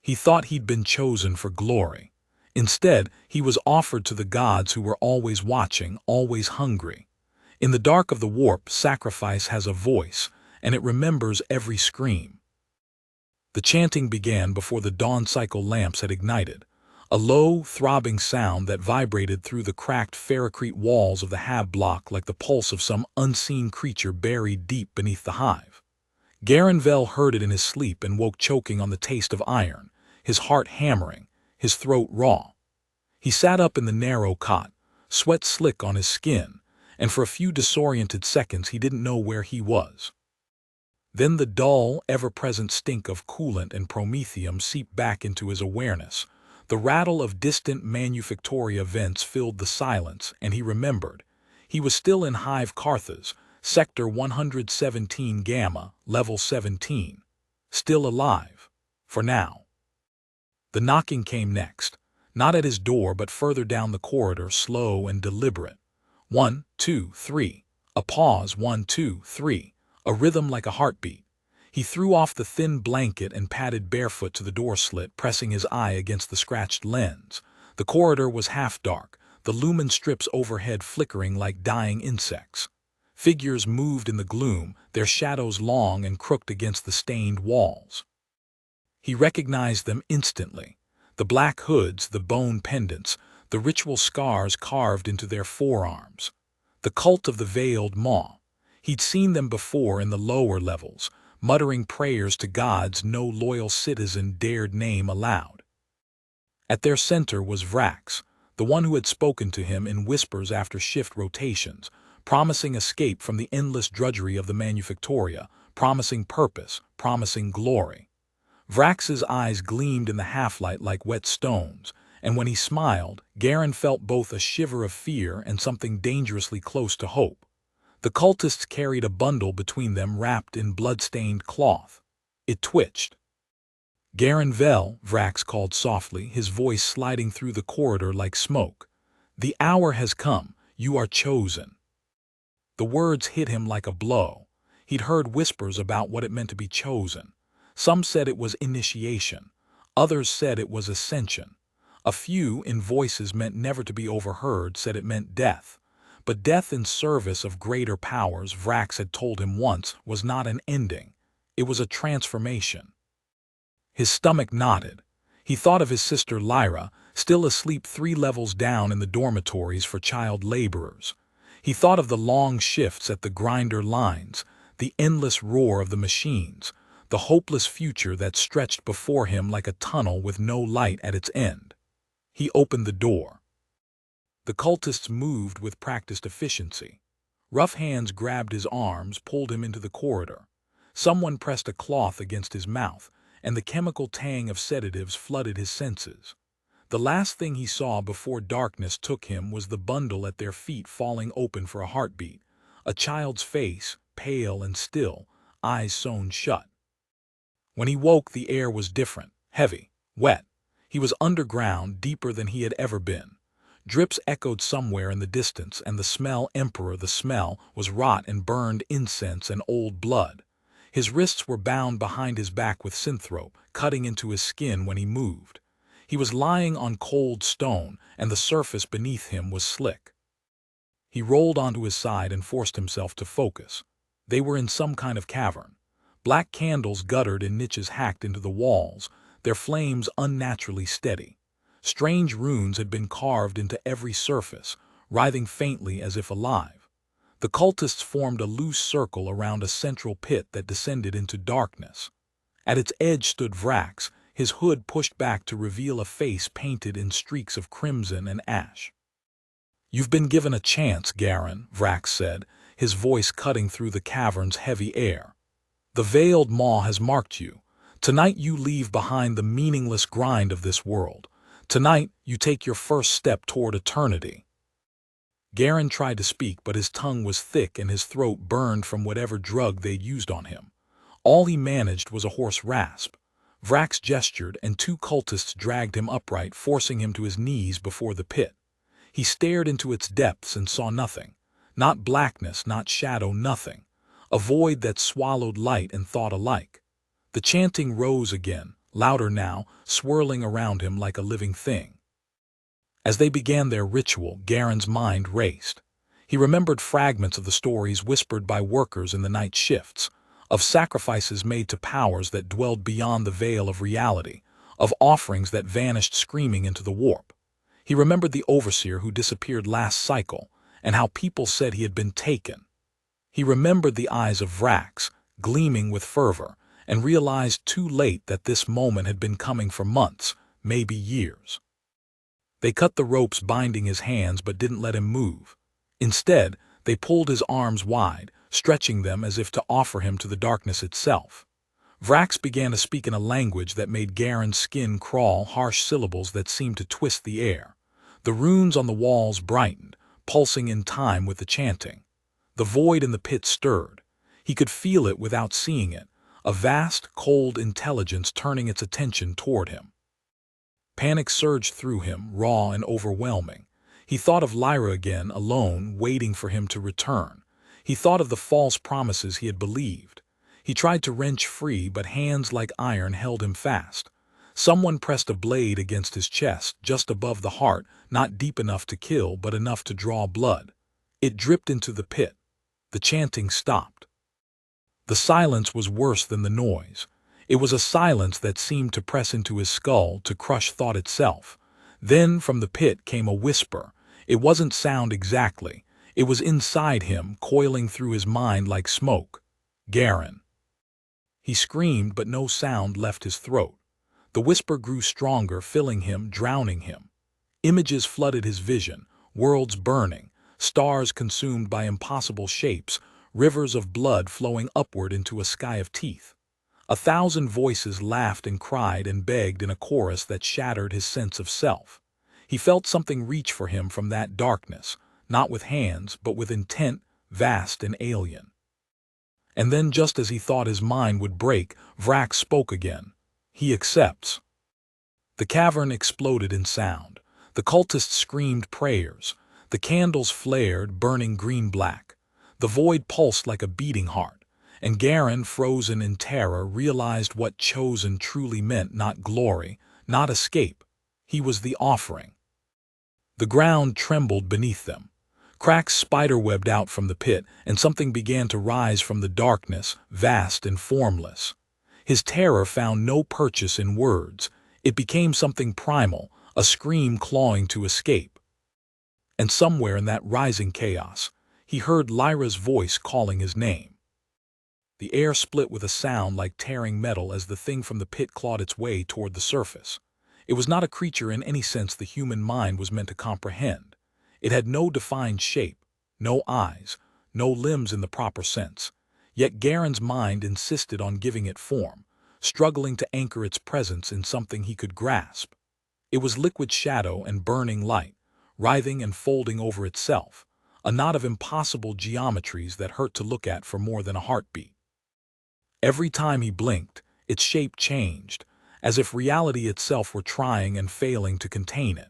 He thought he'd been chosen for glory. Instead, he was offered to the gods who were always watching, always hungry. In the dark of the warp, sacrifice has a voice, and it remembers every scream. The chanting began before the dawn cycle lamps had ignited, a low, throbbing sound that vibrated through the cracked ferrocrete walls of the hab block like the pulse of some unseen creature buried deep beneath the hive. Garenvel heard it in his sleep and woke choking on the taste of iron, his heart hammering, his throat raw. He sat up in the narrow cot, sweat slick on his skin, and for a few disoriented seconds he didn't know where he was. Then the dull, ever-present stink of coolant and promethium seeped back into his awareness. The rattle of distant manufactoria vents filled the silence, and he remembered. He was still in Hive Carthage, Sector 117 Gamma, Level 17. Still alive. For now. The knocking came next, not at his door but further down the corridor, slow and deliberate. 1, 2, 3. A pause, 1, 2, 3. A rhythm like a heartbeat. He threw off the thin blanket and padded barefoot to the door slit, pressing his eye against the scratched lens. The corridor was half dark, the lumen strips overhead flickering like dying insects. Figures moved in the gloom, their shadows long and crooked against the stained walls. He recognized them instantly. The black hoods, the bone pendants, the ritual scars carved into their forearms. The cult of the veiled maw. He'd seen them before in the lower levels, muttering prayers to gods no loyal citizen dared name aloud. At their center was Vrax, the one who had spoken to him in whispers after shift rotations, promising escape from the endless drudgery of the manufactoria, promising purpose, promising glory. Vrax's eyes gleamed in the half-light like wet stones, and when he smiled, Garen felt both a shiver of fear and something dangerously close to hope. The cultists carried a bundle between them wrapped in blood-stained cloth. It twitched. Garenvel, Vrax called softly, his voice sliding through the corridor like smoke. The hour has come. You are chosen. The words hit him like a blow. He'd heard whispers about what it meant to be chosen. Some said it was initiation. Others said it was ascension. A few, in voices meant never to be overheard, said it meant death. But death in service of greater powers, Vrax had told him once, was not an ending. It was a transformation. His stomach knotted. He thought of his sister Lyra, still asleep 3 levels down in the dormitories for child laborers. He thought of the long shifts at the grinder lines, the endless roar of the machines, the hopeless future that stretched before him like a tunnel with no light at its end. He opened the door. The cultists moved with practiced efficiency. Rough hands grabbed his arms, pulled him into the corridor. Someone pressed a cloth against his mouth, and the chemical tang of sedatives flooded his senses. The last thing he saw before darkness took him was the bundle at their feet falling open for a heartbeat. A child's face, pale and still, eyes sewn shut. When he woke, the air was different, heavy, wet. He was underground, deeper than he had ever been. Drips echoed somewhere in the distance, and the smell, the smell, was rot and burned incense and old blood. His wrists were bound behind his back with synthrope, cutting into his skin when he moved. He was lying on cold stone, and the surface beneath him was slick. He rolled onto his side and forced himself to focus. They were in some kind of cavern. Black candles guttered in niches hacked into the walls, their flames unnaturally steady. Strange runes had been carved into every surface, writhing faintly as if alive. The cultists formed a loose circle around a central pit that descended into darkness. At its edge stood Vrax, his hood pushed back to reveal a face painted in streaks of crimson and ash. "You've been given a chance, Garen," Vrax said, his voice cutting through the cavern's heavy air. "The veiled maw has marked you. Tonight you leave behind the meaningless grind of this world. Tonight you take your first step toward eternity." Garen tried to speak, but his tongue was thick and his throat burned from whatever drug they'd used on him. All he managed was a hoarse rasp. Vrax gestured, and 2 cultists dragged him upright, forcing him to his knees before the pit. He stared into its depths and saw nothing. Not blackness, not shadow, nothing. A void that swallowed light and thought alike. The chanting rose again, louder now, swirling around him like a living thing. As they began their ritual, Garen's mind raced. He remembered fragments of the stories whispered by workers in the night shifts, of sacrifices made to powers that dwelled beyond the veil of reality, of offerings that vanished screaming into the warp. He remembered the overseer who disappeared last cycle, and how people said he had been taken. He remembered the eyes of Vrax, gleaming with fervor, and realized too late that this moment had been coming for months, maybe years. They cut the ropes binding his hands but didn't let him move. Instead, they pulled his arms wide, stretching them as if to offer him to the darkness itself. Vrax began to speak in a language that made Garen's skin crawl, harsh syllables that seemed to twist the air. The runes on the walls brightened, pulsing in time with the chanting. The void in the pit stirred. He could feel it without seeing it, a vast, cold intelligence turning its attention toward him. Panic surged through him, raw and overwhelming. He thought of Lyra again, alone, waiting for him to return. He thought of the false promises he had believed. He tried to wrench free, but hands like iron held him fast. Someone pressed a blade against his chest, just above the heart, not deep enough to kill, but enough to draw blood. It dripped into the pit. The chanting stopped. The silence was worse than the noise. It was a silence that seemed to press into his skull, to crush thought itself. Then from the pit came a whisper. It wasn't sound exactly. It was inside him, coiling through his mind like smoke. Garen. He screamed, but no sound left his throat. The whisper grew stronger, filling him, drowning him. Images flooded his vision, worlds burning, stars consumed by impossible shapes, rivers of blood flowing upward into a sky of teeth. 1,000 voices laughed and cried and begged in a chorus that shattered his sense of self. He felt something reach for him from that darkness, not with hands, but with intent, vast and alien. And then, just as he thought his mind would break, Vrax spoke again. He accepts. The cavern exploded in sound. The cultists screamed prayers. The candles flared, burning green-black. The void pulsed like a beating heart, and Garen, frozen in terror, realized what chosen truly meant: not glory, not escape. He was the offering. The ground trembled beneath them. Cracks spiderwebbed out from the pit, and something began to rise from the darkness, vast and formless. His terror found no purchase in words. It became something primal, a scream clawing to escape. And somewhere in that rising chaos, he heard Lyra's voice calling his name. The air split with a sound like tearing metal as the thing from the pit clawed its way toward the surface. It was not a creature in any sense the human mind was meant to comprehend. It had no defined shape, no eyes, no limbs in the proper sense. Yet Garen's mind insisted on giving it form, struggling to anchor its presence in something he could grasp. It was liquid shadow and burning light, writhing and folding over itself, a knot of impossible geometries that hurt to look at for more than a heartbeat. Every time he blinked, its shape changed, as if reality itself were trying and failing to contain it.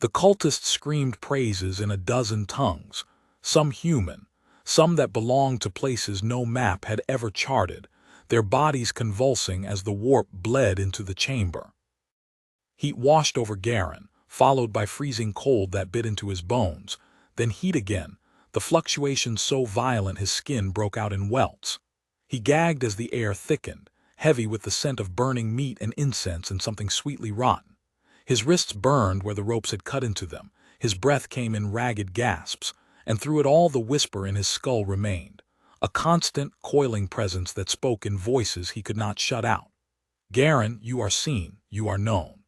The cultists screamed praises in a dozen tongues, some human, some that belonged to places no map had ever charted, their bodies convulsing as the warp bled into the chamber. Heat washed over Garen, followed by freezing cold that bit into his bones, then heat again, the fluctuations so violent his skin broke out in welts. He gagged as the air thickened, heavy with the scent of burning meat and incense and something sweetly rotten. His wrists burned where the ropes had cut into them, his breath came in ragged gasps, and through it all the whisper in his skull remained, a constant, coiling presence that spoke in voices he could not shut out. Garen, you are seen, you are known.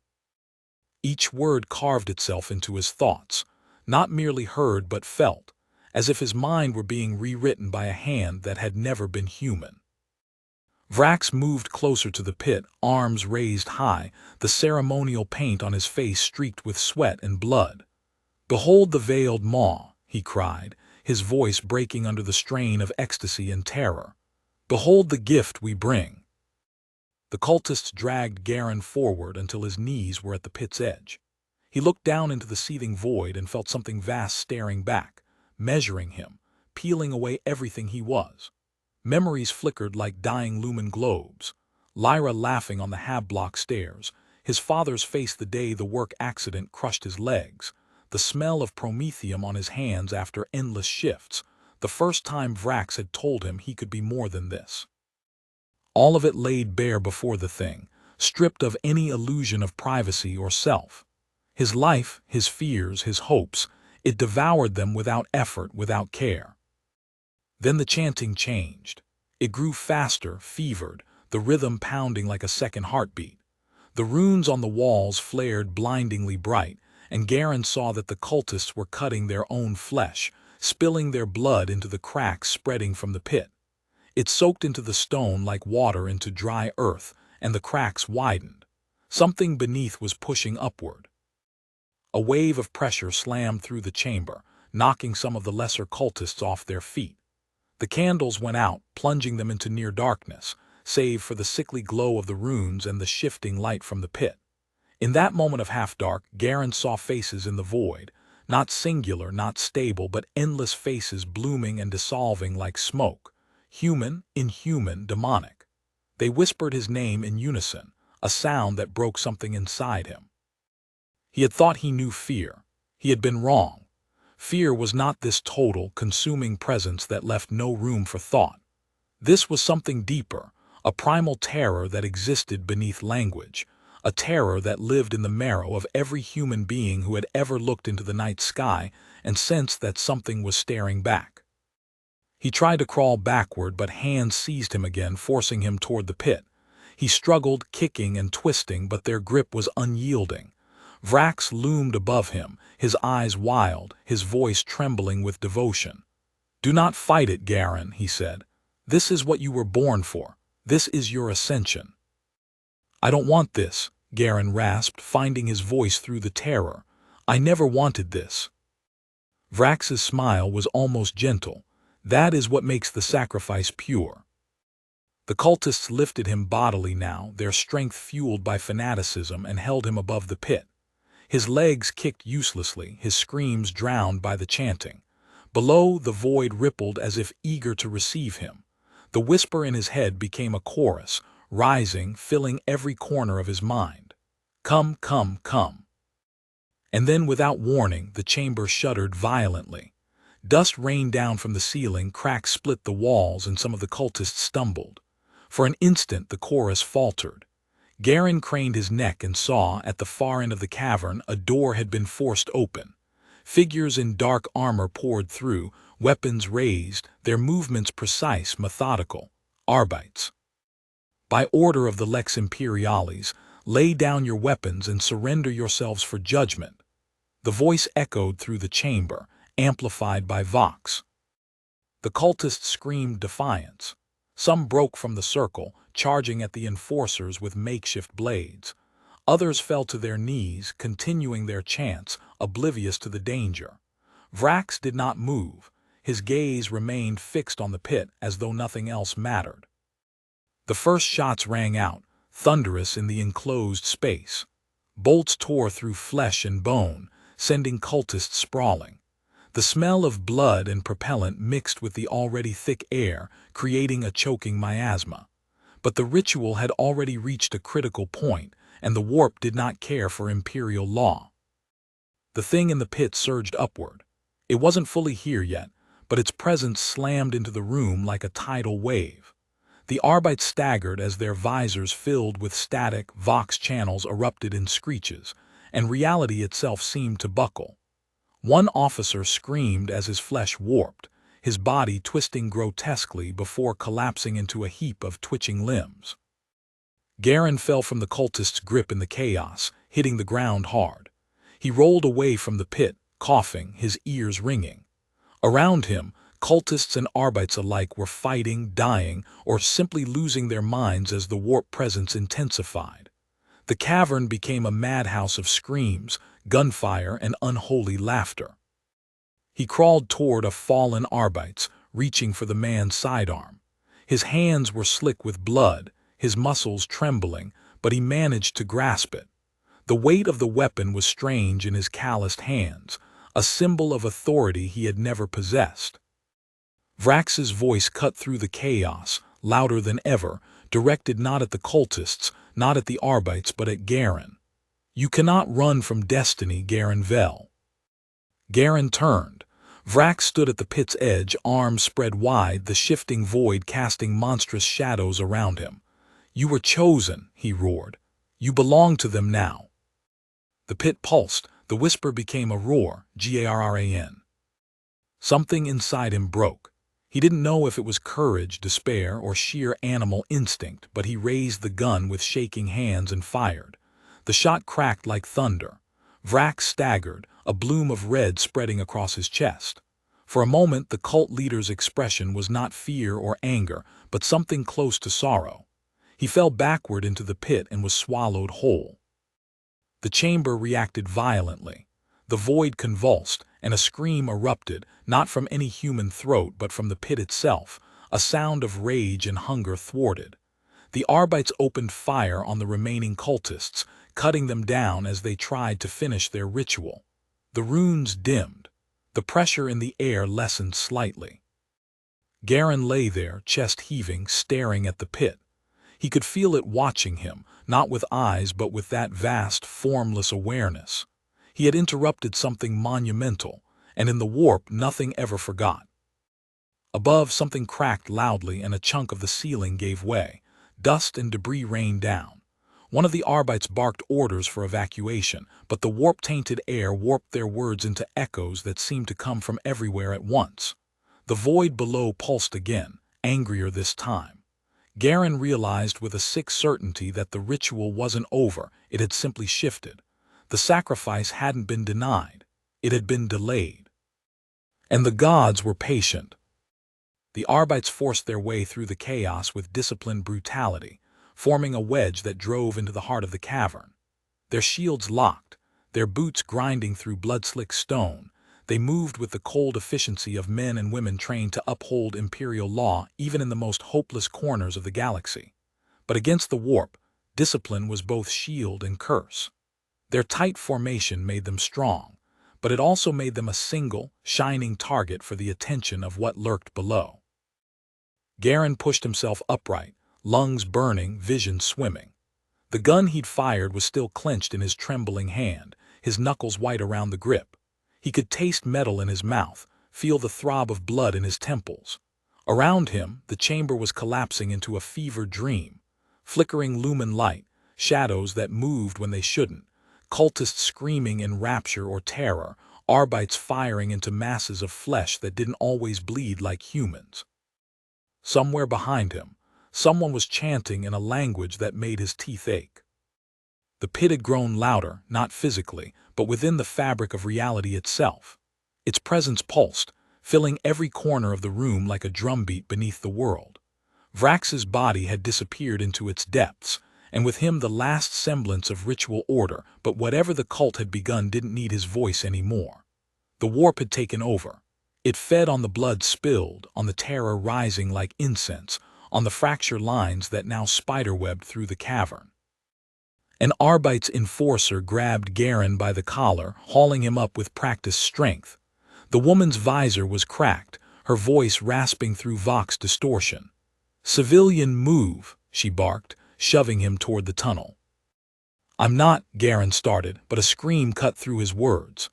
Each word carved itself into his thoughts, not merely heard but felt, as if his mind were being rewritten by a hand that had never been human. Vrax moved closer to the pit, arms raised high, the ceremonial paint on his face streaked with sweat and blood. "Behold the veiled maw," he cried, his voice breaking under the strain of ecstasy and terror. "Behold the gift we bring." The cultists dragged Garen forward until his knees were at the pit's edge. He looked down into the seething void and felt something vast staring back, measuring him, peeling away everything he was. Memories flickered like dying lumen globes. Lyra laughing on the hab-block stairs, his father's face the day the work accident crushed his legs, the smell of promethium on his hands after endless shifts, the first time Vrax had told him he could be more than this. All of it laid bare before the thing, stripped of any illusion of privacy or self. His life, his fears, his hopes, it devoured them without effort, without care. Then the chanting changed. It grew faster, fevered, the rhythm pounding like a second heartbeat. The runes on the walls flared blindingly bright, and Garen saw that the cultists were cutting their own flesh, spilling their blood into the cracks spreading from the pit. It soaked into the stone like water into dry earth, and the cracks widened. Something beneath was pushing upward. A wave of pressure slammed through the chamber, knocking some of the lesser cultists off their feet. The candles went out, plunging them into near darkness, save for the sickly glow of the runes and the shifting light from the pit. In that moment of half-dark, Garen saw faces in the void, not singular, not stable, but endless faces blooming and dissolving like smoke. Human, inhuman, demonic. They whispered his name in unison, a sound that broke something inside him. He had thought he knew fear. He had been wrong. Fear was not this total, consuming presence that left no room for thought. This was something deeper, a primal terror that existed beneath language, a terror that lived in the marrow of every human being who had ever looked into the night sky and sensed that something was staring back. He tried to crawl backward, but hands seized him again, forcing him toward the pit. He struggled, kicking and twisting, but their grip was unyielding. Vrax loomed above him, his eyes wild, his voice trembling with devotion. "Do not fight it, Garen," he said. "This is what you were born for. This is your ascension." "I don't want this," Garen rasped, finding his voice through the terror. "I never wanted this." Vrax's smile was almost gentle. "That is what makes the sacrifice pure." The cultists lifted him bodily now, their strength fueled by fanaticism, and held him above the pit. His legs kicked uselessly, his screams drowned by the chanting. Below, the void rippled as if eager to receive him. The whisper in his head became a chorus, rising, filling every corner of his mind. "Come, come, come." And then, without warning, the chamber shuddered violently. Dust rained down from the ceiling, cracks split the walls, and some of the cultists stumbled. For an instant the chorus faltered. Garen craned his neck and saw, at the far end of the cavern, a door had been forced open. Figures in dark armor poured through, weapons raised, their movements precise, methodical. Arbites. "By order of the Lex Imperialis, lay down your weapons and surrender yourselves for judgment." The voice echoed through the chamber, amplified by Vox. The cultists screamed defiance. Some broke from the circle, charging at the enforcers with makeshift blades. Others fell to their knees, continuing their chants, oblivious to the danger. Vrax did not move. His gaze remained fixed on the pit as though nothing else mattered. The first shots rang out, thunderous in the enclosed space. Bolts tore through flesh and bone, sending cultists sprawling. The smell of blood and propellant mixed with the already thick air, creating a choking miasma. But the ritual had already reached a critical point, and the warp did not care for imperial law. The thing in the pit surged upward. It wasn't fully here yet, but its presence slammed into the room like a tidal wave. The Arbites staggered as their visors filled with static, Vox channels erupted in screeches, and reality itself seemed to buckle. One officer screamed as his flesh warped, his body twisting grotesquely before collapsing into a heap of twitching limbs. Garen fell from the cultist's grip in the chaos, hitting the ground hard. He rolled away from the pit, coughing, his ears ringing. Around him, cultists and Arbites alike were fighting, dying, or simply losing their minds as the warp presence intensified. The cavern became a madhouse of screams, gunfire, and unholy laughter. He crawled toward a fallen Arbite, reaching for the man's sidearm. His hands were slick with blood, his muscles trembling, but he managed to grasp it. The weight of the weapon was strange in his calloused hands, a symbol of authority he had never possessed. Vrax's voice cut through the chaos, louder than ever, directed not at the cultists, not at the Arbites, but at Garen. "You cannot run from destiny, Garen Vel." Garen turned. Vrax stood at the pit's edge, arms spread wide, the shifting void casting monstrous shadows around him. "You were chosen," he roared. "You belong to them now." The pit pulsed. The whisper became a roar, Garran. Something inside him broke. He didn't know if it was courage, despair, or sheer animal instinct, but he raised the gun with shaking hands and fired. The shot cracked like thunder. Vrax staggered, a bloom of red spreading across his chest. For a moment, the cult leader's expression was not fear or anger, but something close to sorrow. He fell backward into the pit and was swallowed whole. The chamber reacted violently. The void convulsed, and a scream erupted, not from any human throat but from the pit itself, a sound of rage and hunger thwarted. The Arbites opened fire on the remaining cultists, cutting them down as they tried to finish their ritual. The runes dimmed. The pressure in the air lessened slightly. Garen lay there, chest heaving, staring at the pit. He could feel it watching him, not with eyes but with that vast, formless awareness. He had interrupted something monumental, and in the warp nothing ever forgot. Above, something cracked loudly and a chunk of the ceiling gave way. Dust and debris rained down. One of the Arbites barked orders for evacuation, but the warp-tainted air warped their words into echoes that seemed to come from everywhere at once. The void below pulsed again, angrier this time. Garen realized with a sick certainty that the ritual wasn't over, it had simply shifted. The sacrifice hadn't been denied, it had been delayed. And the gods were patient. The Arbites forced their way through the chaos with disciplined brutality, forming a wedge that drove into the heart of the cavern. Their shields locked, their boots grinding through blood-slick stone, they moved with the cold efficiency of men and women trained to uphold Imperial law even in the most hopeless corners of the galaxy. But against the warp, discipline was both shield and curse. Their tight formation made them strong, but it also made them a single, shining target for the attention of what lurked below. Garen pushed himself upright, lungs burning, vision swimming. The gun he'd fired was still clenched in his trembling hand, his knuckles white around the grip. He could taste metal in his mouth, feel the throb of blood in his temples. Around him, the chamber was collapsing into a fevered dream. Flickering lumen light, shadows that moved when they shouldn't, cultists screaming in rapture or terror, Arbites firing into masses of flesh that didn't always bleed like humans. Somewhere behind him, someone was chanting in a language that made his teeth ache. The pit had grown louder, not physically, but within the fabric of reality itself. Its presence pulsed, filling every corner of the room like a drumbeat beneath the world. Vrax's body had disappeared into its depths, and with him the last semblance of ritual order, but whatever the cult had begun didn't need his voice anymore. The warp had taken over. It fed on the blood spilled, on the terror rising like incense, on the fracture lines that now spiderwebbed through the cavern. An Arbite's enforcer grabbed Garen by the collar, hauling him up with practiced strength. The woman's visor was cracked, her voice rasping through Vox distortion. "Civilian, move," she barked, shoving him toward the tunnel. "I'm not," Garen started, but a scream cut through his words.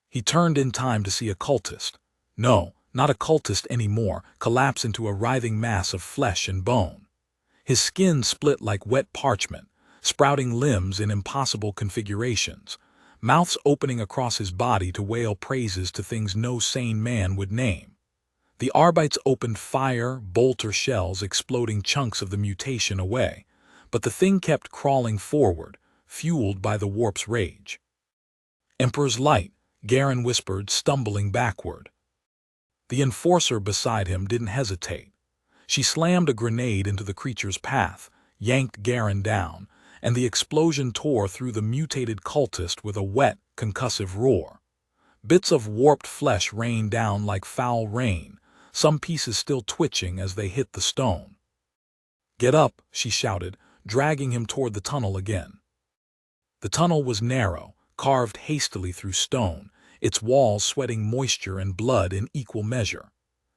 He turned in time to see a cultist. No, not a cultist anymore, collapse into a writhing mass of flesh and bone. His skin split like wet parchment, sprouting limbs in impossible configurations, mouths opening across his body to wail praises to things no sane man would name. The Arbites opened fire, bolter shells exploding chunks of the mutation away, but the thing kept crawling forward, fueled by the warp's rage. "Emperor's light," Garen whispered, stumbling backward. The enforcer beside him didn't hesitate. She slammed a grenade into the creature's path, yanked Garen down, and the explosion tore through the mutated cultist with a wet, concussive roar. Bits of warped flesh rained down like foul rain, some pieces still twitching as they hit the stone. "Get up," she shouted, dragging him toward the tunnel again. The tunnel was narrow, carved hastily through stone, its walls sweating moisture and blood in equal measure.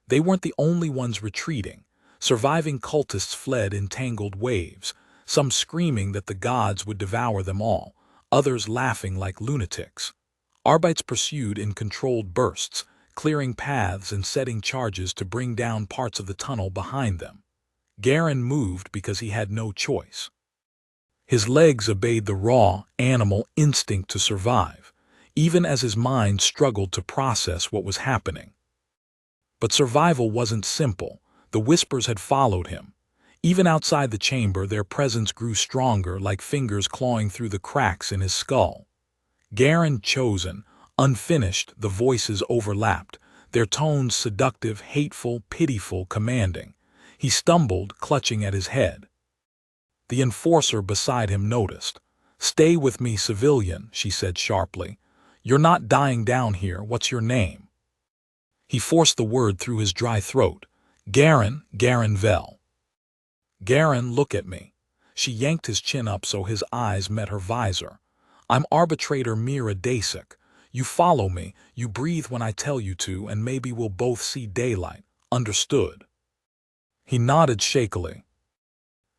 They weren't the only ones retreating. Surviving cultists fled in tangled waves, some screaming that the gods would devour them all, others laughing like lunatics. Arbites pursued in controlled bursts, clearing paths and setting charges to bring down parts of the tunnel behind them. Garen moved because he had no choice. His legs obeyed the raw, animal instinct to survive, even as his mind struggled to process what was happening. But survival wasn't simple. The whispers had followed him. Even outside the chamber, their presence grew stronger, like fingers clawing through the cracks in his skull. Garen chosen, unfinished, the voices overlapped, their tones seductive, hateful, pitiful, commanding. He stumbled, clutching at his head. The enforcer beside him noticed. "Stay with me, civilian," she said sharply. "You're not dying down here. What's your name?" He forced the word through his dry throat. "Garen Vel." "Garen, look at me." She yanked his chin up so his eyes met her visor. "I'm arbitrator Mira Dasik. You follow me, you breathe when I tell you to, and maybe we'll both see daylight. Understood?" He nodded shakily.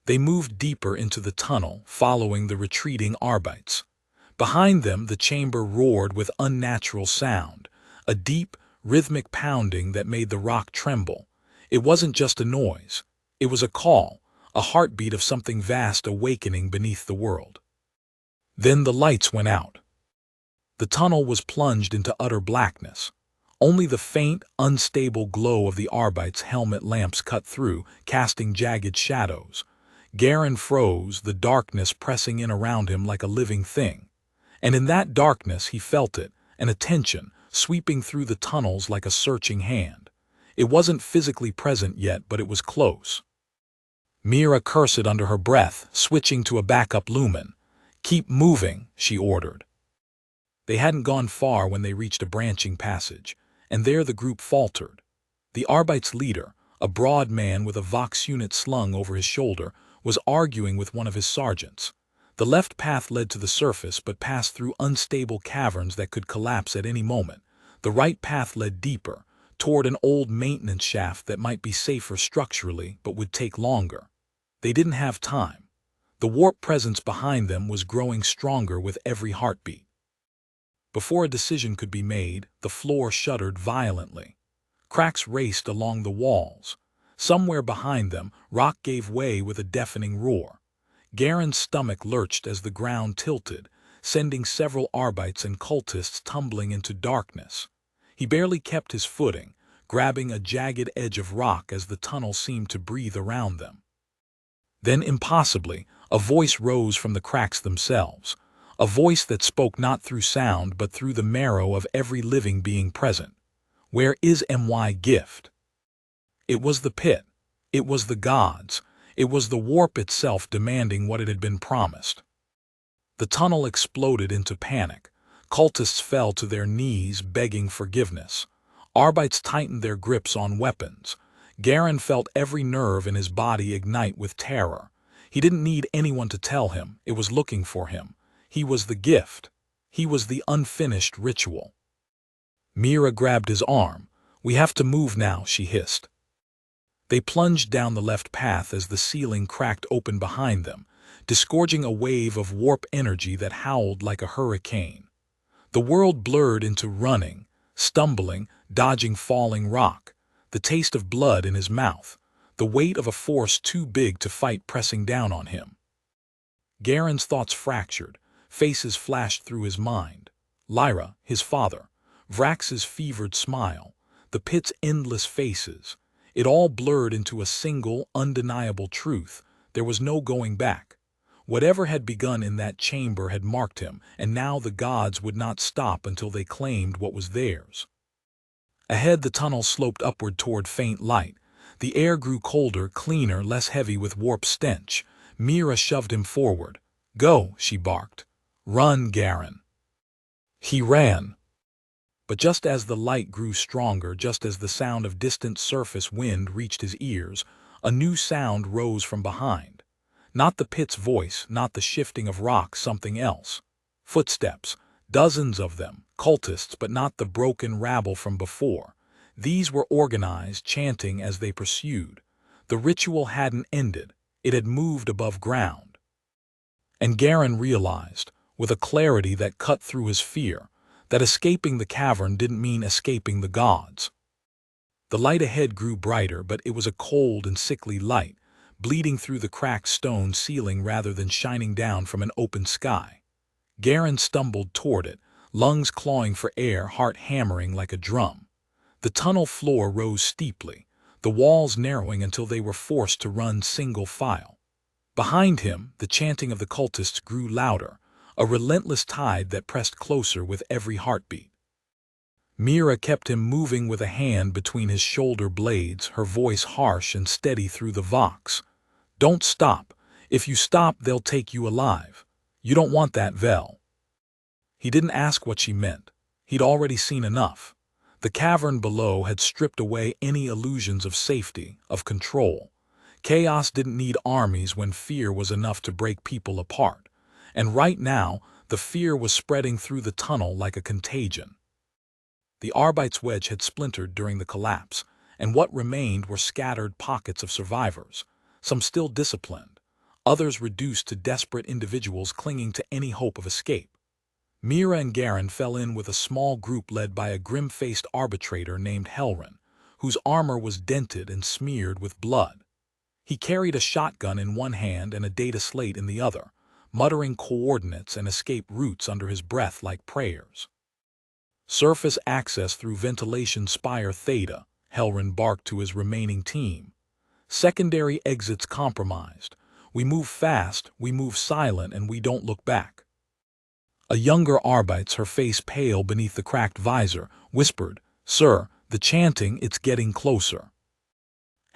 They moved deeper into the tunnel, following the retreating Arbites. Behind them, the chamber roared with unnatural sound, a deep, rhythmic pounding that made the rock tremble. It wasn't just a noise. It was a call, a heartbeat of something vast awakening beneath the world. Then the lights went out. The tunnel was plunged into utter blackness. Only the faint, unstable glow of the Arbites' helmet lamps cut through, casting jagged shadows. Garen froze, the darkness pressing in around him like a living thing. And in that darkness he felt it, an attention, sweeping through the tunnels like a searching hand. It wasn't physically present yet, but it was close. Mira cursed under her breath, switching to a backup lumen. "Keep moving," she ordered. They hadn't gone far when they reached a branching passage, and there the group faltered. The Arbite's leader, a broad man with a Vox unit slung over his shoulder, was arguing with one of his sergeants. The left path led to the surface but passed through unstable caverns that could collapse at any moment. The right path led deeper, toward an old maintenance shaft that might be safer structurally but would take longer. They didn't have time. The warp presence behind them was growing stronger with every heartbeat. Before a decision could be made, the floor shuddered violently. Cracks raced along the walls. Somewhere behind them, rock gave way with a deafening roar. Garen's stomach lurched as the ground tilted, sending several Arbites and cultists tumbling into darkness. He barely kept his footing, grabbing a jagged edge of rock as the tunnel seemed to breathe around them. Then, impossibly, a voice rose from the cracks themselves, a voice that spoke not through sound but through the marrow of every living being present. "Where is my gift?" It was the pit. It was the gods. It was the warp itself demanding what it had been promised. The tunnel exploded into panic. Cultists fell to their knees, begging forgiveness. Arbites tightened their grips on weapons. Garen felt every nerve in his body ignite with terror. He didn't need anyone to tell him. It was looking for him. He was the gift. He was the unfinished ritual. Mira grabbed his arm. "We have to move now," she hissed. They plunged down the left path as the ceiling cracked open behind them, disgorging a wave of warp energy that howled like a hurricane. The world blurred into running, stumbling, dodging falling rock, the taste of blood in his mouth, the weight of a force too big to fight pressing down on him. Garen's thoughts fractured, faces flashed through his mind. Lyra, his father, Vrax's fevered smile, the pit's endless faces. It all blurred into a single, undeniable truth. There was no going back. Whatever had begun in that chamber had marked him, and now the gods would not stop until they claimed what was theirs. Ahead, the tunnel sloped upward toward faint light. The air grew colder, cleaner, less heavy with warp stench. Mira shoved him forward. "Go," she barked. "Run, Garen." He ran. But just as the light grew stronger, just as the sound of distant surface wind reached his ears, a new sound rose from behind. Not the pit's voice, not the shifting of rock, something else. Footsteps, dozens of them, cultists, but not the broken rabble from before. These were organized, chanting as they pursued. The ritual hadn't ended, it had moved above ground. And Garen realized, with a clarity that cut through his fear, that escaping the cavern didn't mean escaping the gods. The light ahead grew brighter, but it was a cold and sickly light, bleeding through the cracked stone ceiling rather than shining down from an open sky. Garen stumbled toward it, lungs clawing for air, heart hammering like a drum. The tunnel floor rose steeply, the walls narrowing until they were forced to run single file. Behind him, the chanting of the cultists grew louder, a relentless tide that pressed closer with every heartbeat. Mira kept him moving with a hand between his shoulder blades, her voice harsh and steady through the vox. "Don't stop. If you stop, they'll take you alive. You don't want that, Vel." He didn't ask what she meant. He'd already seen enough. The cavern below had stripped away any illusions of safety, of control. Chaos didn't need armies when fear was enough to break people apart. And right now, the fear was spreading through the tunnel like a contagion. The Arbite's wedge had splintered during the collapse, and what remained were scattered pockets of survivors, some still disciplined, others reduced to desperate individuals clinging to any hope of escape. Mira and Garen fell in with a small group led by a grim-faced arbitrator named Helrin, whose armor was dented and smeared with blood. He carried a shotgun in one hand and a data slate in the other, muttering coordinates and escape routes under his breath like prayers. "Surface access through ventilation spire Theta," Helrin barked to his remaining team. "Secondary exits compromised. We move fast, we move silent, and we don't look back." A younger Arbite, her face pale beneath the cracked visor, whispered, "Sir, the chanting, it's getting closer."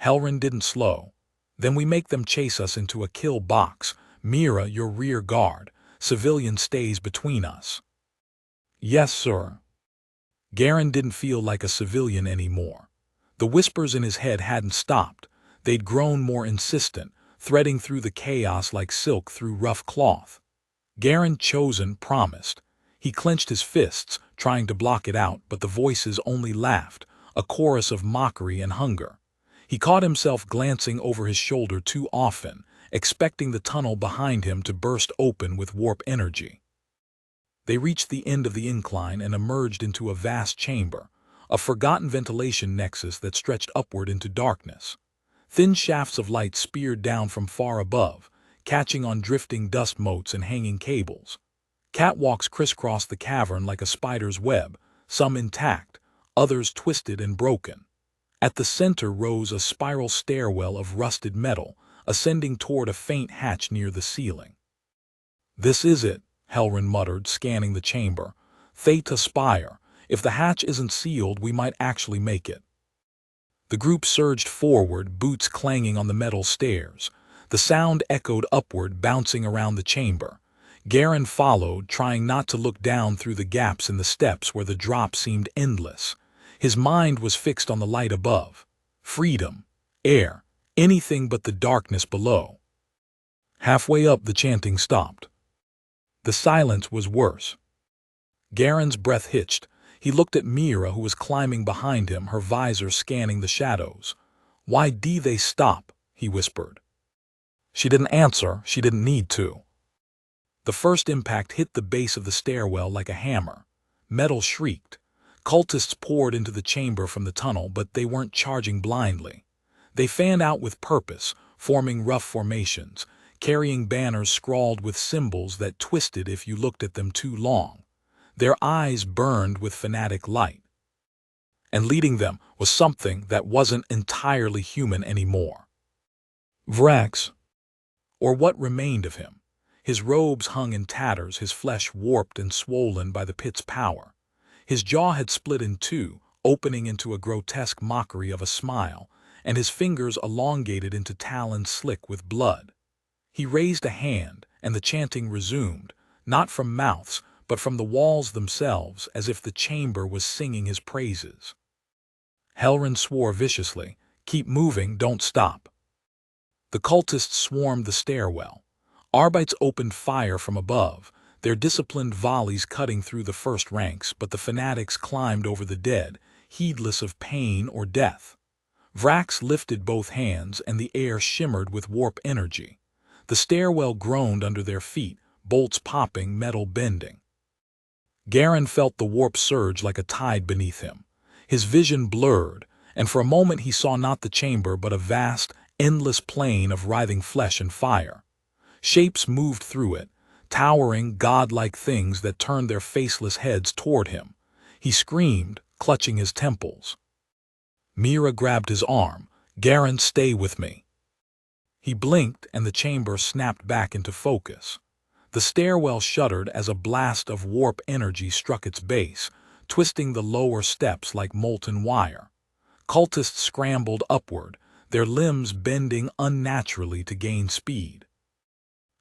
Helrin didn't slow. "Then we make them chase us into a kill box. Mira, your rear guard. Civilian stays between us." "Yes, sir." Garen didn't feel like a civilian anymore. The whispers in his head hadn't stopped. They'd grown more insistent, threading through the chaos like silk through rough cloth. Garen Chosen promised. He clenched his fists, trying to block it out, but the voices only laughed, a chorus of mockery and hunger. He caught himself glancing over his shoulder too often, expecting the tunnel behind him to burst open with warp energy. They reached the end of the incline and emerged into a vast chamber, a forgotten ventilation nexus that stretched upward into darkness. Thin shafts of light speared down from far above, catching on drifting dust motes and hanging cables. Catwalks crisscrossed the cavern like a spider's web, some intact, others twisted and broken. At the center rose a spiral stairwell of rusted metal, ascending toward a faint hatch near the ceiling. "This is it," Helrin muttered, scanning the chamber. "Theta Spire. If the hatch isn't sealed, we might actually make it." The group surged forward, boots clanging on the metal stairs. The sound echoed upward, bouncing around the chamber. Garen followed, trying not to look down through the gaps in the steps where the drop seemed endless. His mind was fixed on the light above. Freedom, air, anything but the darkness below. Halfway up, the chanting stopped. The silence was worse. Garen's breath hitched. He looked at Mira, who was climbing behind him, her visor scanning the shadows. "Why do they stop?" he whispered. She didn't answer. She didn't need to. The first impact hit the base of the stairwell like a hammer. Metal shrieked. Cultists poured into the chamber from the tunnel, but they weren't charging blindly. They fanned out with purpose, forming rough formations, carrying banners scrawled with symbols that twisted if you looked at them too long. Their eyes burned with fanatic light. And leading them was something that wasn't entirely human anymore. Vrax, or what remained of him. His robes hung in tatters, his flesh warped and swollen by the pit's power. His jaw had split in two, opening into a grotesque mockery of a smile, and his fingers elongated into talons slick with blood. He raised a hand, and the chanting resumed, not from mouths, but from the walls themselves, as if the chamber was singing his praises. Helrin swore viciously, "Keep moving, don't stop." The cultists swarmed the stairwell. Arbites opened fire from above, their disciplined volleys cutting through the first ranks, but the fanatics climbed over the dead, heedless of pain or death. Vrax lifted both hands and the air shimmered with warp energy. The stairwell groaned under their feet, bolts popping, metal bending. Garen felt the warp surge like a tide beneath him. His vision blurred, and for a moment he saw not the chamber but a vast, endless plain of writhing flesh and fire. Shapes moved through it, towering, godlike things that turned their faceless heads toward him. He screamed, clutching his temples. Mira grabbed his arm. "Garen, stay with me." He blinked and the chamber snapped back into focus. The stairwell shuddered as a blast of warp energy struck its base, twisting the lower steps like molten wire. Cultists scrambled upward, their limbs bending unnaturally to gain speed.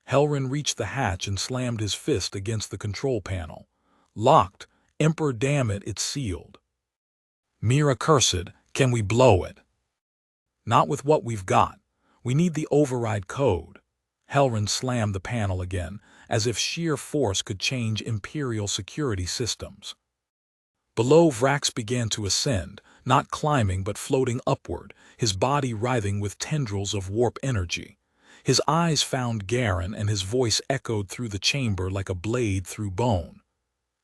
Helrin reached the hatch and slammed his fist against the control panel. "Locked. Emperor, damn it, it's sealed." Mira cursed, "Can we blow it?" "Not with what we've got. We need the override code." Helrin slammed the panel again, as if sheer force could change Imperial security systems. Below, Vrax began to ascend, not climbing but floating upward, his body writhing with tendrils of warp energy. His eyes found Garen and his voice echoed through the chamber like a blade through bone.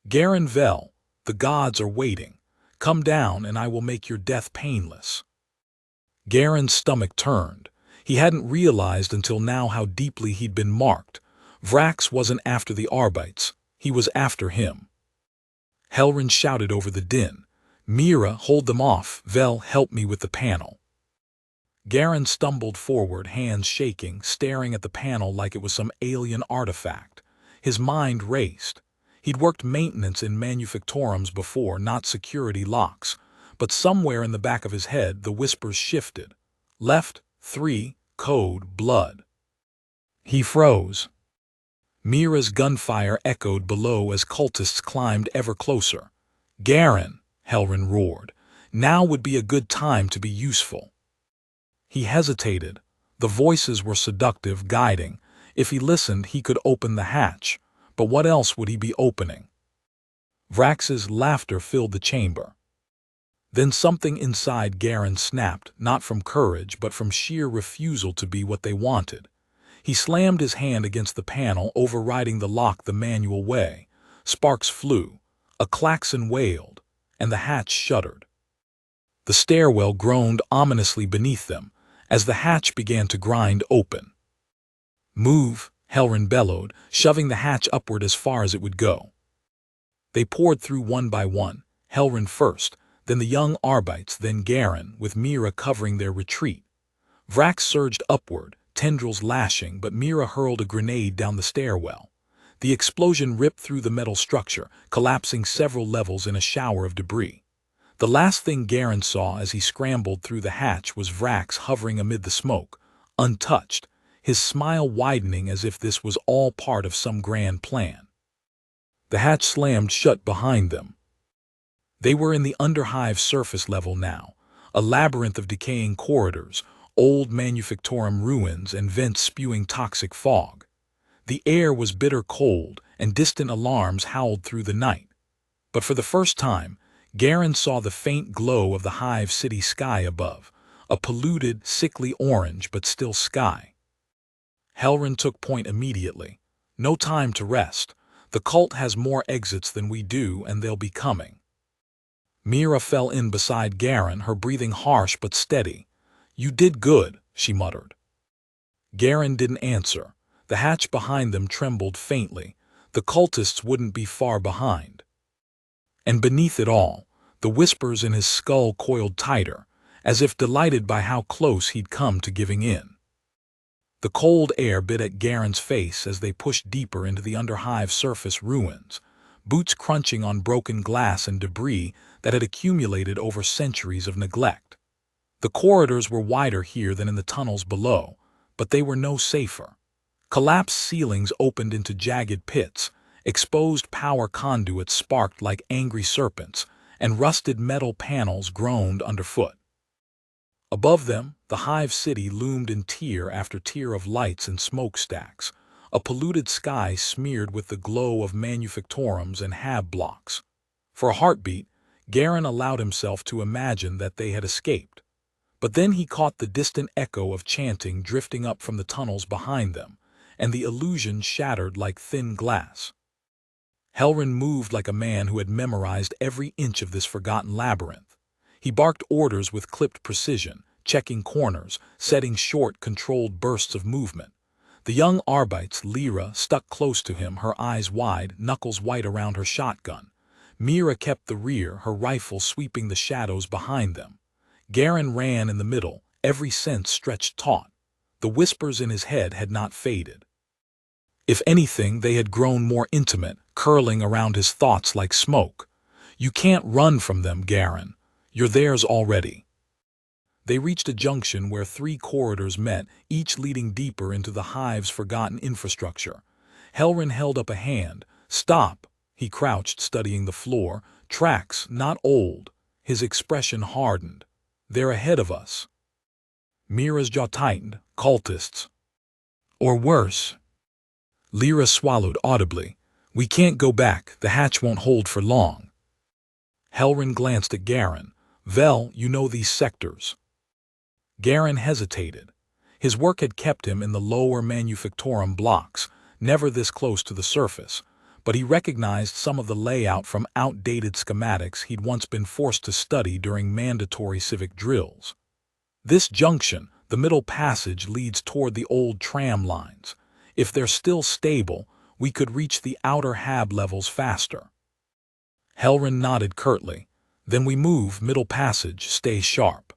"Garen Vel, the gods are waiting. Come down and I will make your death painless." Garen's stomach turned. He hadn't realized until now how deeply he'd been marked. Vrax wasn't after the Arbites, he was after him. Helrin shouted over the din. "Mira, hold them off. Vel, help me with the panel." Garen stumbled forward, hands shaking, staring at the panel like it was some alien artifact. His mind raced. He'd worked maintenance in manufactorums before, not security locks, but somewhere in the back of his head the whispers shifted. Left, 3, code, blood. He froze. Mira's gunfire echoed below as cultists climbed ever closer. "Garen," Helrin roared, "now would be a good time to be useful." He hesitated. The voices were seductive, guiding. If he listened, he could open the hatch. But what else would he be opening? Vrax's laughter filled the chamber. Then something inside Garen snapped, not from courage, but from sheer refusal to be what they wanted. He slammed his hand against the panel, overriding the lock the manual way. Sparks flew, a klaxon wailed, and the hatch shuddered. The stairwell groaned ominously beneath them, as the hatch began to grind open. "Move," Helrin bellowed, shoving the hatch upward as far as it would go. They poured through one by one, Helrin first, then the young Arbites, then Garen, with Mira covering their retreat. Vrax surged upward, tendrils lashing, but Mira hurled a grenade down the stairwell. The explosion ripped through the metal structure, collapsing several levels in a shower of debris. The last thing Garen saw as he scrambled through the hatch was Vrax hovering amid the smoke, untouched, his smile widening as if this was all part of some grand plan. The hatch slammed shut behind them. They were in the underhive surface level now, a labyrinth of decaying corridors, old manufactorum ruins and vents spewing toxic fog. The air was bitter cold, and distant alarms howled through the night. But for the first time, Garen saw the faint glow of the hive city sky above, a polluted, sickly orange but still sky. Helrin took point immediately. "No time to rest. The cult has more exits than we do, and they'll be coming." Mira fell in beside Garen, her breathing harsh but steady. "You did good," she muttered. Garen didn't answer. The hatch behind them trembled faintly. The cultists wouldn't be far behind. And beneath it all, the whispers in his skull coiled tighter, as if delighted by how close he'd come to giving in. The cold air bit at Garen's face as they pushed deeper into the underhive surface ruins, boots crunching on broken glass and debris that had accumulated over centuries of neglect. The corridors were wider here than in the tunnels below, but they were no safer. Collapsed ceilings opened into jagged pits, exposed power conduits sparked like angry serpents, and rusted metal panels groaned underfoot. Above them, the hive city loomed in tier after tier of lights and smokestacks, a polluted sky smeared with the glow of manufactorums and hab blocks. For a heartbeat, Garen allowed himself to imagine that they had escaped. But then he caught the distant echo of chanting drifting up from the tunnels behind them, and the illusion shattered like thin glass. Helrin moved like a man who had memorized every inch of this forgotten labyrinth. He barked orders with clipped precision, checking corners, setting short, controlled bursts of movement. The young Arbite's Lyra stuck close to him, her eyes wide, knuckles white around her shotgun. Mira kept the rear, her rifle sweeping the shadows behind them. Garen ran in the middle, every sense stretched taut. The whispers in his head had not faded. If anything, they had grown more intimate, curling around his thoughts like smoke. You can't run from them, Garen. You're theirs already. They reached a junction where 3 corridors met, each leading deeper into the hive's forgotten infrastructure. Helrin held up a hand. Stop! He crouched, studying the floor. Tracks, not old. His expression hardened. They're ahead of us. Mira's jaw tightened. Cultists. Or worse. Lyra swallowed audibly. We can't go back. The hatch won't hold for long. Helrin glanced at Garen. Vel, you know these sectors. Garen hesitated. His work had kept him in the lower manufactorum blocks, never this close to the surface, but he recognized some of the layout from outdated schematics he'd once been forced to study during mandatory civic drills. This junction, the middle passage, leads toward the old tram lines. If they're still stable, we could reach the outer hab levels faster. Helrin nodded curtly. Then we move, middle passage, stay sharp.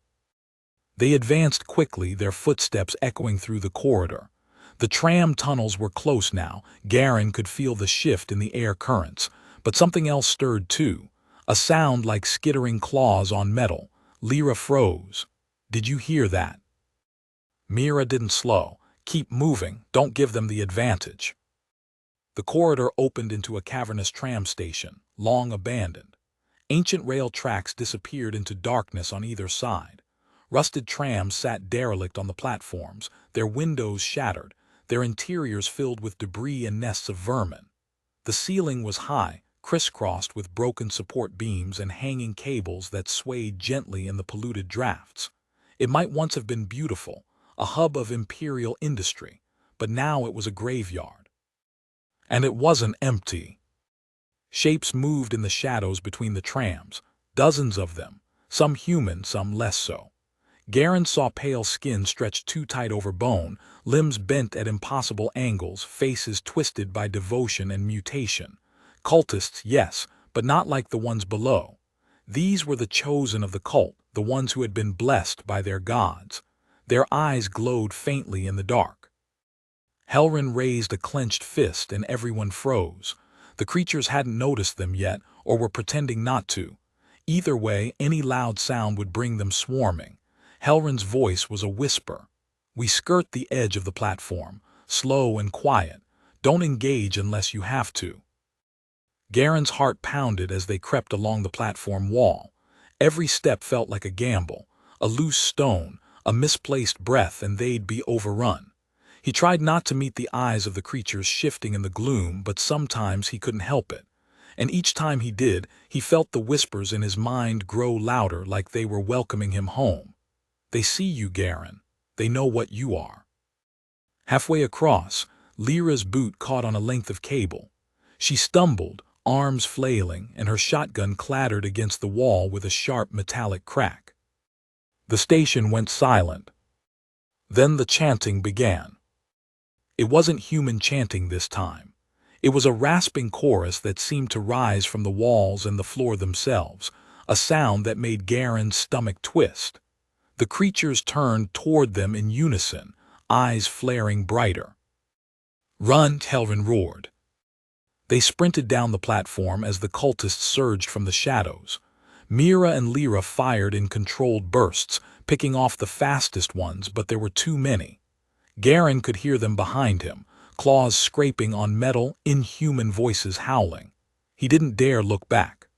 They advanced quickly, their footsteps echoing through the corridor. The tram tunnels were close now. Garen could feel the shift in the air currents, but something else stirred too. A sound like skittering claws on metal. Lyra froze. Did you hear that? Mira didn't slow. Keep moving, don't give them the advantage. The corridor opened into a cavernous tram station, long abandoned. Ancient rail tracks disappeared into darkness on either side. Rusted trams sat derelict on the platforms, their windows shattered, their interiors filled with debris and nests of vermin. The ceiling was high, crisscrossed with broken support beams and hanging cables that swayed gently in the polluted drafts. It might once have been beautiful, a hub of imperial industry, but now it was a graveyard. And it wasn't empty. Shapes moved in the shadows between the trams, dozens of them, some human, some less so. Garen saw pale skin stretched too tight over bone, limbs bent at impossible angles, faces twisted by devotion and mutation. Cultists, yes, but not like the ones below. These were the chosen of the cult, the ones who had been blessed by their gods. Their eyes glowed faintly in the dark. Helrin raised a clenched fist and everyone froze. The creatures hadn't noticed them yet, or were pretending not to. Either way, any loud sound would bring them swarming. Helrin's voice was a whisper. We skirt the edge of the platform, slow and quiet. Don't engage unless you have to. Garen's heart pounded as they crept along the platform wall. Every step felt like a gamble. A loose stone, a misplaced breath, and they'd be overrun. He tried not to meet the eyes of the creatures shifting in the gloom, but sometimes he couldn't help it. And each time he did, he felt the whispers in his mind grow louder, like they were welcoming him home. They see you, Garen. They know what you are. Halfway across, Lyra's boot caught on a length of cable. She stumbled, arms flailing, and her shotgun clattered against the wall with a sharp metallic crack. The station went silent. Then the chanting began. It wasn't human chanting this time. It was a rasping chorus that seemed to rise from the walls and the floor themselves, a sound that made Garen's stomach twist. The creatures turned toward them in unison, eyes flaring brighter. Run, Helrin roared. They sprinted down the platform as the cultists surged from the shadows. Mira and Lyra fired in controlled bursts, picking off the fastest ones, but there were too many. Garen could hear them behind him, claws scraping on metal, inhuman voices howling. He didn't dare look back.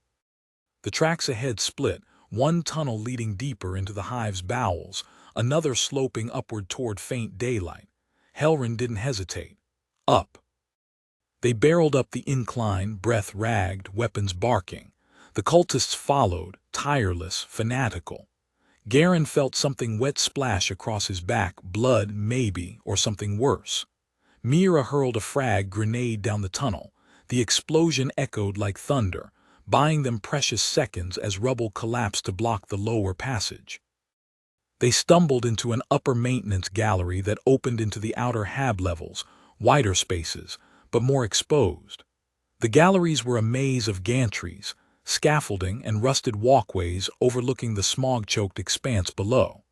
The tracks ahead split, one tunnel leading deeper into the hive's bowels, another sloping upward toward faint daylight. Helrin didn't hesitate. Up. They barreled up the incline, breath ragged, weapons barking. The cultists followed, tireless, fanatical. Garen felt something wet splash across his back, blood, maybe, or something worse. Mira hurled a frag grenade down the tunnel. The explosion echoed like thunder, buying them precious seconds as rubble collapsed to block the lower passage. They stumbled into an upper maintenance gallery that opened into the outer hab levels, wider spaces, but more exposed. The galleries were a maze of gantries, scaffolding, and rusted walkways overlooking the smog-choked expanse below.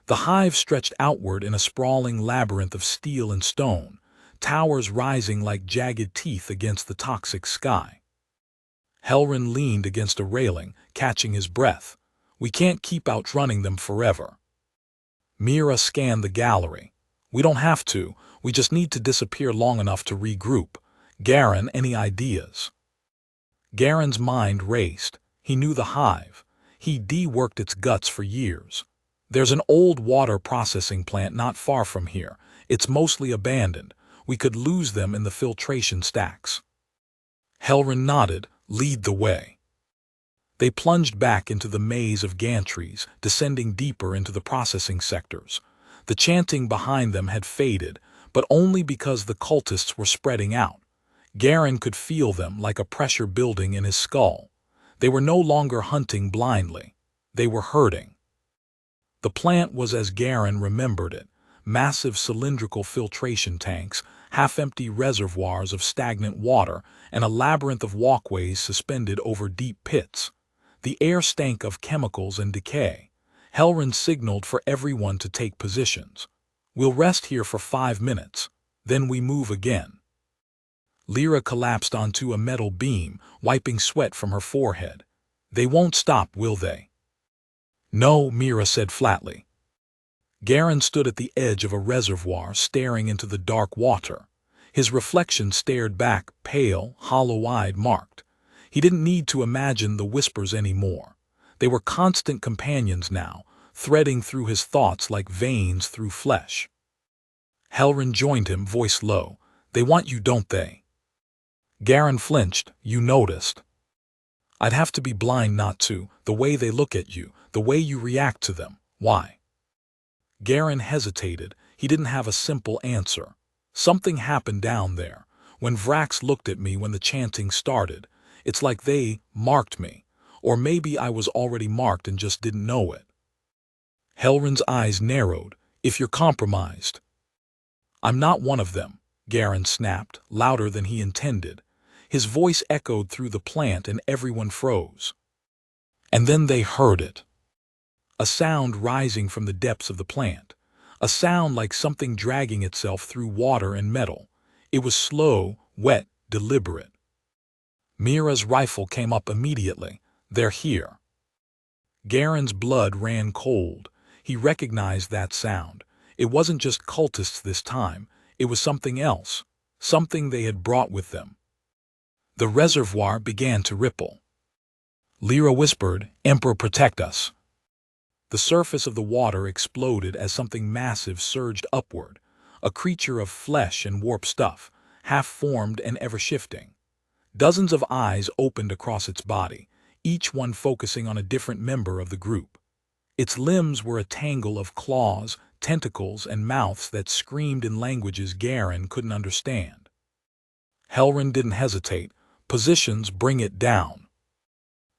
The hive stretched outward in a sprawling labyrinth of steel and stone, towers rising like jagged teeth against the toxic sky. Helrin leaned against a railing, catching his breath. We can't keep outrunning them forever. Mira scanned the gallery. We don't have to, we just need to disappear long enough to regroup. Garen, any ideas? Garen's mind raced. He knew the hive. He'd de-worked its guts for years. There's an old water processing plant not far from here. It's mostly abandoned. We could lose them in the filtration stacks. Helrin nodded. Lead the way. They plunged back into the maze of gantries, descending deeper into the processing sectors. The chanting behind them had faded, but only because the cultists were spreading out. Garen could feel them like a pressure building in his skull. They were no longer hunting blindly. They were herding. The plant was as Garen remembered it: massive cylindrical filtration tanks, half-empty reservoirs of stagnant water, and a labyrinth of walkways suspended over deep pits. The air stank of chemicals and decay. Helrin signaled for everyone to take positions. We'll rest here for 5 minutes, then we move again. Lyra collapsed onto a metal beam, wiping sweat from her forehead. They won't stop, will they? No, Mira said flatly. Garen stood at the edge of a reservoir, staring into the dark water. His reflection stared back, pale, hollow-eyed, marked. He didn't need to imagine the whispers anymore. They were constant companions now, threading through his thoughts like veins through flesh. Helrin joined him, voice low. They want you, don't they? Garen flinched. You noticed. I'd have to be blind not to, the way they look at you, the way you react to them. Why? Garen hesitated. He didn't have a simple answer. Something happened down there. When Vrax looked at me when the chanting started, it's like they marked me. Or maybe I was already marked and just didn't know it. Helrin's eyes narrowed. If you're compromised. I'm not one of them, Garen snapped, louder than he intended. His voice echoed through the plant and everyone froze. And then they heard it. A sound rising from the depths of the plant. A sound like something dragging itself through water and metal. It was slow, wet, deliberate. Mira's rifle came up immediately. They're here. Garen's blood ran cold. He recognized that sound. It wasn't just cultists this time. It was something else. Something they had brought with them. The reservoir began to ripple. Lyra whispered, Emperor, protect us. The surface of the water exploded as something massive surged upward, a creature of flesh and warped stuff, half-formed and ever-shifting. Dozens of eyes opened across its body, each one focusing on a different member of the group. Its limbs were a tangle of claws, tentacles, and mouths that screamed in languages Garen couldn't understand. Helrin didn't hesitate. Positions, bring it down.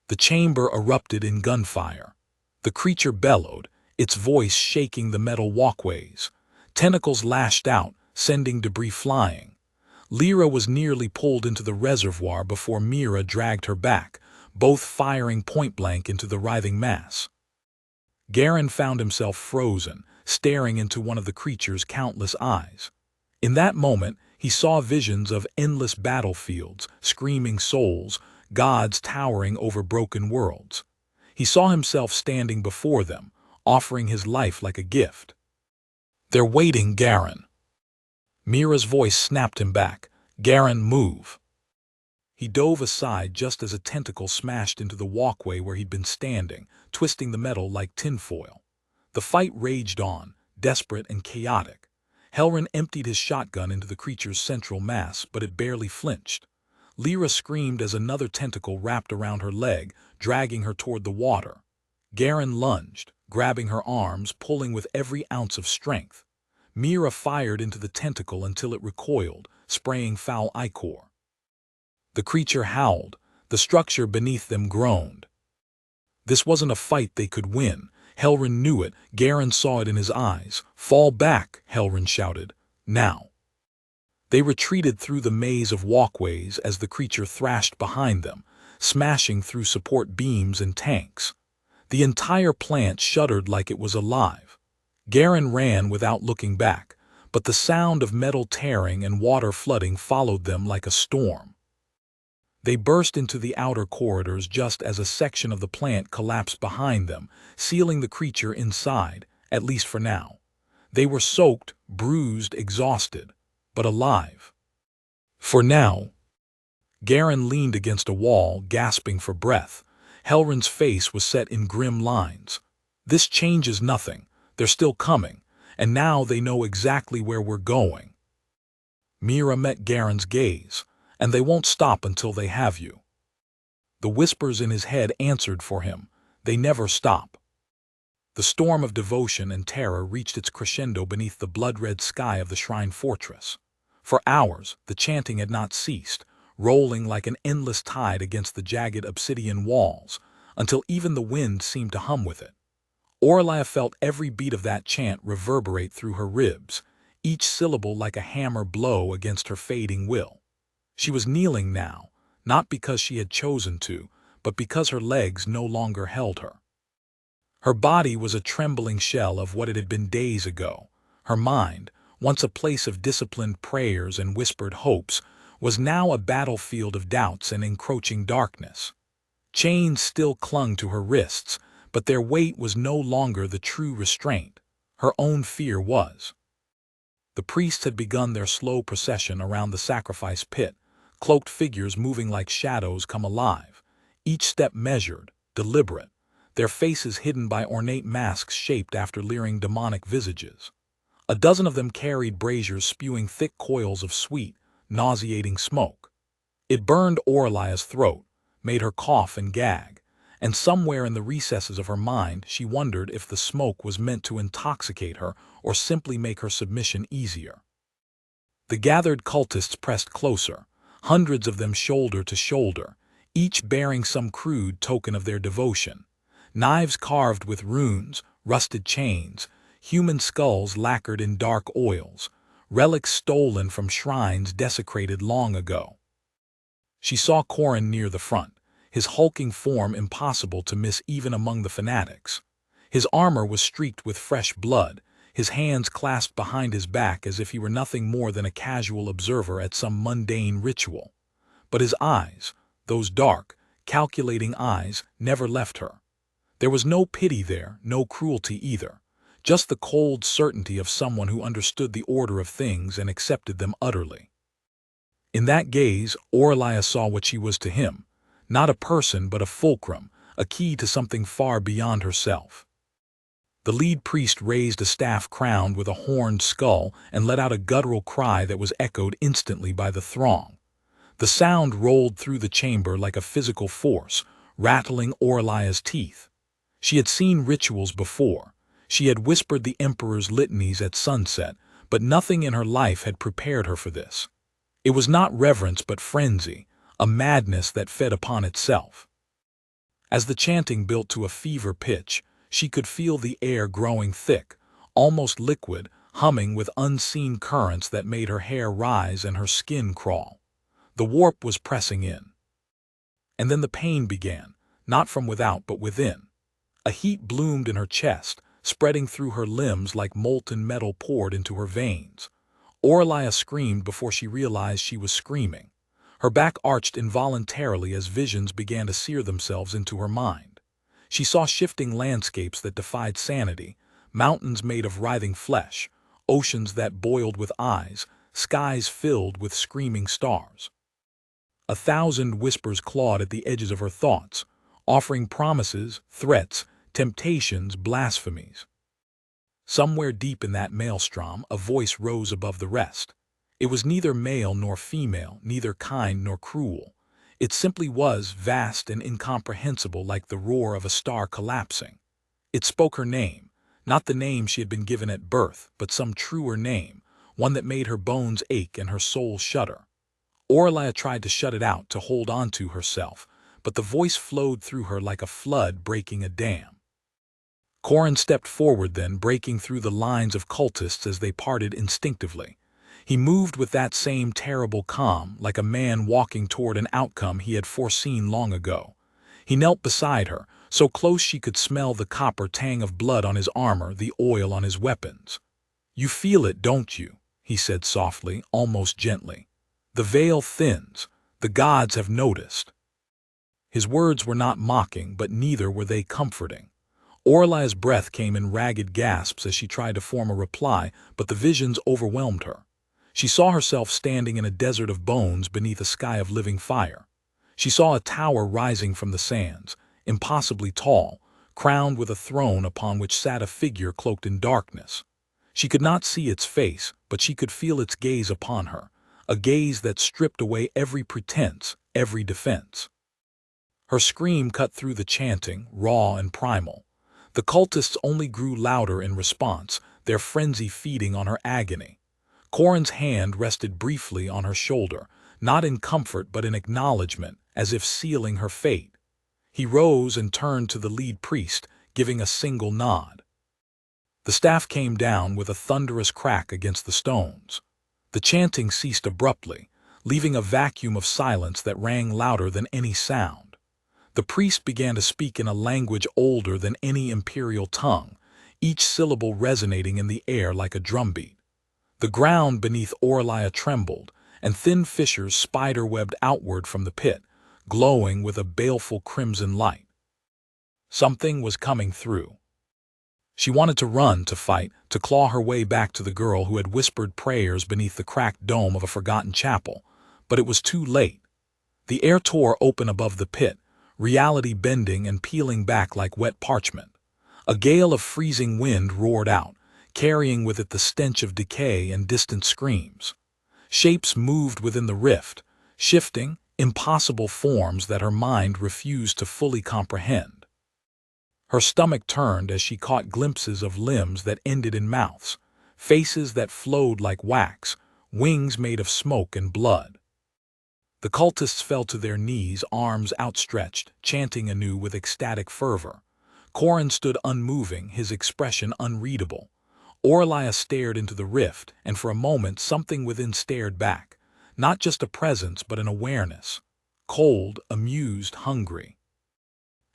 The chamber erupted in gunfire. The creature bellowed, its voice shaking the metal walkways. Tentacles lashed out, sending debris flying. Lyra was nearly pulled into the reservoir before Mira dragged her back, both firing point-blank into the writhing mass. Garen found himself frozen, staring into one of the creature's countless eyes. In that moment, he saw visions of endless battlefields, screaming souls, gods towering over broken worlds. He saw himself standing before them, offering his life like a gift. They're waiting, Garen. Mira's voice snapped him back. Garen, move. He dove aside just as a tentacle smashed into the walkway where he'd been standing, twisting the metal like tinfoil. The fight raged on, desperate and chaotic. Helrin emptied his shotgun into the creature's central mass, but it barely flinched. Lyra screamed as another tentacle wrapped around her leg, dragging her toward the water. Garen lunged, grabbing her arms, pulling with every ounce of strength. Mira fired into the tentacle until it recoiled, spraying foul ichor. The creature howled. The structure beneath them groaned. This wasn't a fight they could win. Helrin knew it. Garen saw it in his eyes. "Fall back," Helrin shouted. "Now." They retreated through the maze of walkways as the creature thrashed behind them, smashing through support beams and tanks. The entire plant shuddered like it was alive. Garen ran without looking back, but the sound of metal tearing and water flooding followed them like a storm. They burst into the outer corridors just as a section of the plant collapsed behind them, sealing the creature inside, at least for now. They were soaked, bruised, exhausted, but alive. For now. Garen leaned against a wall, gasping for breath. Helrin's face was set in grim lines. "This changes nothing. They're still coming, and now they know exactly where we're going." Mira met Garen's gaze. "And they won't stop until they have you." The whispers in his head answered for him. They never stop. The storm of devotion and terror reached its crescendo beneath the blood-red sky of the shrine fortress. For hours, the chanting had not ceased, rolling like an endless tide against the jagged obsidian walls, until even the wind seemed to hum with it. Aurelia felt every beat of that chant reverberate through her ribs, each syllable like a hammer blow against her fading will. She was kneeling now, not because she had chosen to, but because her legs no longer held her. Her body was a trembling shell of what it had been days ago. Her mind, once a place of disciplined prayers and whispered hopes, was now a battlefield of doubts and encroaching darkness. Chains still clung to her wrists, but their weight was no longer the true restraint. Her own fear was. The priests had begun their slow procession around the sacrifice pit, cloaked figures moving like shadows come alive, each step measured, deliberate, their faces hidden by ornate masks shaped after leering demonic visages. A dozen of them carried braziers spewing thick coils of sweet, nauseating smoke. It burned Aurelia's throat, made her cough and gag, and somewhere in the recesses of her mind she wondered if the smoke was meant to intoxicate her or simply make her submission easier. The gathered cultists pressed closer, hundreds of them shoulder to shoulder, each bearing some crude token of their devotion. Knives carved with runes, rusted chains, human skulls lacquered in dark oils, relics stolen from shrines desecrated long ago. She saw Corin near the front, his hulking form impossible to miss even among the fanatics. His armor was streaked with fresh blood, his hands clasped behind his back as if he were nothing more than a casual observer at some mundane ritual. But his eyes, those dark, calculating eyes, never left her. There was no pity there, no cruelty either, just the cold certainty of someone who understood the order of things and accepted them utterly. In that gaze, Aurelia saw what she was to him, not a person but a fulcrum, a key to something far beyond herself. The lead priest raised a staff crowned with a horned skull and let out a guttural cry that was echoed instantly by the throng. The sound rolled through the chamber like a physical force, rattling Aurelia's teeth. She had seen rituals before. She had whispered the Emperor's litanies at sunset, but nothing in her life had prepared her for this. It was not reverence but frenzy, a madness that fed upon itself. As the chanting built to a fever pitch, she could feel the air growing thick, almost liquid, humming with unseen currents that made her hair rise and her skin crawl. The warp was pressing in. And then the pain began, not from without but within. A heat bloomed in her chest, spreading through her limbs like molten metal poured into her veins. Aurelia screamed before she realized she was screaming. Her back arched involuntarily as visions began to sear themselves into her mind. She saw shifting landscapes that defied sanity, mountains made of writhing flesh, oceans that boiled with eyes, skies filled with screaming stars. 1,000 whispers clawed at the edges of her thoughts, offering promises, threats, temptations, blasphemies. Somewhere deep in that maelstrom, a voice rose above the rest. It was neither male nor female, neither kind nor cruel. It simply was vast and incomprehensible like the roar of a star collapsing. It spoke her name, not the name she had been given at birth, but some truer name, one that made her bones ache and her soul shudder. Aurelia tried to shut it out, to hold on to herself, but the voice flowed through her like a flood breaking a dam. Corin stepped forward then, breaking through the lines of cultists as they parted instinctively. He moved with that same terrible calm, like a man walking toward an outcome he had foreseen long ago. He knelt beside her, so close she could smell the copper tang of blood on his armor, the oil on his weapons. "You feel it, don't you?" he said softly, almost gently. "The veil thins. The gods have noticed." His words were not mocking, but neither were they comforting. Aurelia's breath came in ragged gasps as she tried to form a reply, but the visions overwhelmed her. She saw herself standing in a desert of bones beneath a sky of living fire. She saw a tower rising from the sands, impossibly tall, crowned with a throne upon which sat a figure cloaked in darkness. She could not see its face, but she could feel its gaze upon her, a gaze that stripped away every pretense, every defense. Her scream cut through the chanting, raw and primal. The cultists only grew louder in response, their frenzy feeding on her agony. Corin's hand rested briefly on her shoulder, not in comfort but in acknowledgement, as if sealing her fate. He rose and turned to the lead priest, giving a single nod. The staff came down with a thunderous crack against the stones. The chanting ceased abruptly, leaving a vacuum of silence that rang louder than any sound. The priest began to speak in a language older than any imperial tongue, each syllable resonating in the air like a drumbeat. The ground beneath Aurelia trembled, and thin fissures spider-webbed outward from the pit, glowing with a baleful crimson light. Something was coming through. She wanted to run, to fight, to claw her way back to the girl who had whispered prayers beneath the cracked dome of a forgotten chapel, but it was too late. The air tore open above the pit, reality bending and peeling back like wet parchment. A gale of freezing wind roared out, carrying with it the stench of decay and distant screams. Shapes moved within the rift, shifting, impossible forms that her mind refused to fully comprehend. Her stomach turned as she caught glimpses of limbs that ended in mouths, faces that flowed like wax, wings made of smoke and blood. The cultists fell to their knees, arms outstretched, chanting anew with ecstatic fervor. Corin stood unmoving, his expression unreadable. Aurelia stared into the rift, and for a moment something within stared back, not just a presence but an awareness, cold, amused, hungry.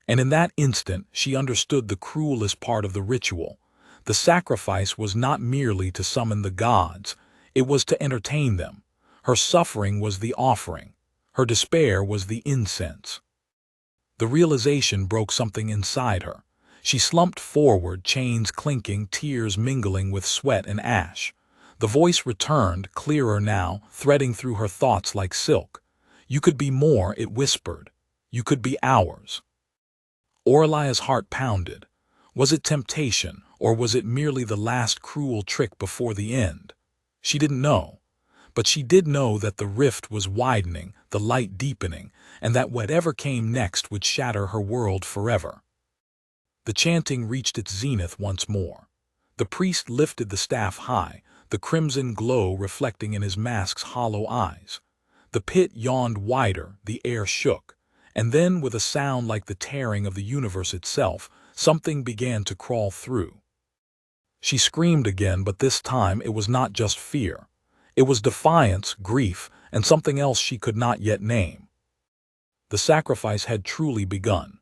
And in that instant she understood the cruelest part of the ritual. The sacrifice was not merely to summon the gods, it was to entertain them. Her suffering was the offering, her despair was the incense. The realization broke something inside her. She slumped forward, chains clinking, tears mingling with sweat and ash. The voice returned, clearer now, threading through her thoughts like silk. "You could be more," it whispered. "You could be ours." Aurelia's heart pounded. Was it temptation, or was it merely the last cruel trick before the end? She didn't know. But she did know that the rift was widening, the light deepening, and that whatever came next would shatter her world forever. The chanting reached its zenith once more. The priest lifted the staff high, the crimson glow reflecting in his mask's hollow eyes. The pit yawned wider, the air shook, and then, with a sound like the tearing of the universe itself, something began to crawl through. She screamed again, but this time it was not just fear. It was defiance, grief, and something else she could not yet name. The sacrifice had truly begun.